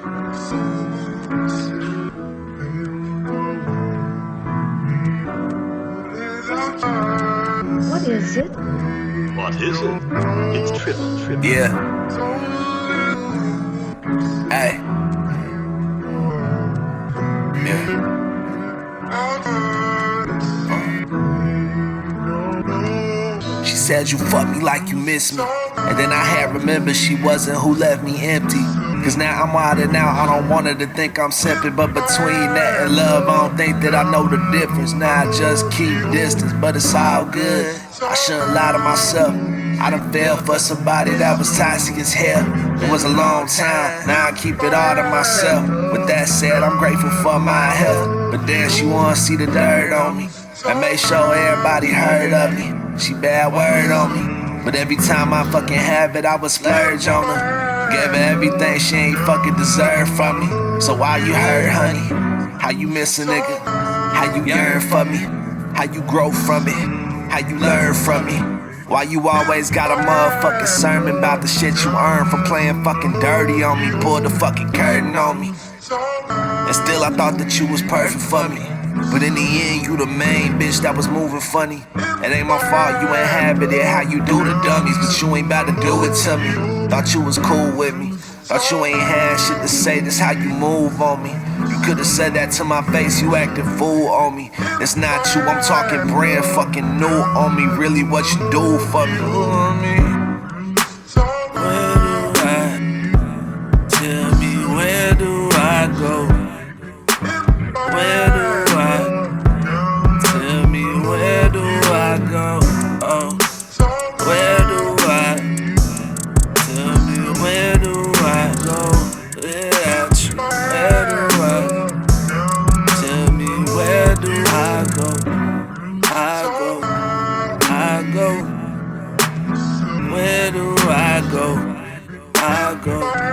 What is it? What is it? It's Triple. Yeah. Hey. Yeah. She said you fuck me like you miss me. And then I had remembered she wasn't who left me empty. Cause now I'm out and out, I don't want her to think I'm simping. But between that and love, I don't think that I know the difference. Now I just keep distance, but it's all good. I shouldn't lie to myself. I done fell for somebody that was toxic as hell. It was a long time, now I keep it all to myself. With that said, I'm grateful for my health. But then she wanna see the dirt on me. I made sure everybody heard of me. She bad word on me. But every time I fucking have it, I would splurge on her. Gave her everything she ain't fucking deserve from me. So why you hurt, honey? How you miss a nigga? How you yearn for me? How you grow from it? How you learn from me? Why you always got a motherfucking sermon about the shit you earned from playing fucking dirty on me? Pull the fucking curtain on me. And still I thought that you was perfect for me. But in the end, you the main bitch that was moving funny. It ain't my fault, you ain't habit it how you do the dummies. But you ain't about to do it to me. Thought you was cool with me. Thought you ain't had shit to say, this how you move on me. You could've said that to my face, you acting fool on me. It's not you, I'm talking brand fucking new on me. Really what you do for me. Tell me where do I go? Where do I? Tell me where do I go? Oh, where do I? Tell me where do I go? Without you, where do I? Tell me where do I go? I go. Where do I go? I go.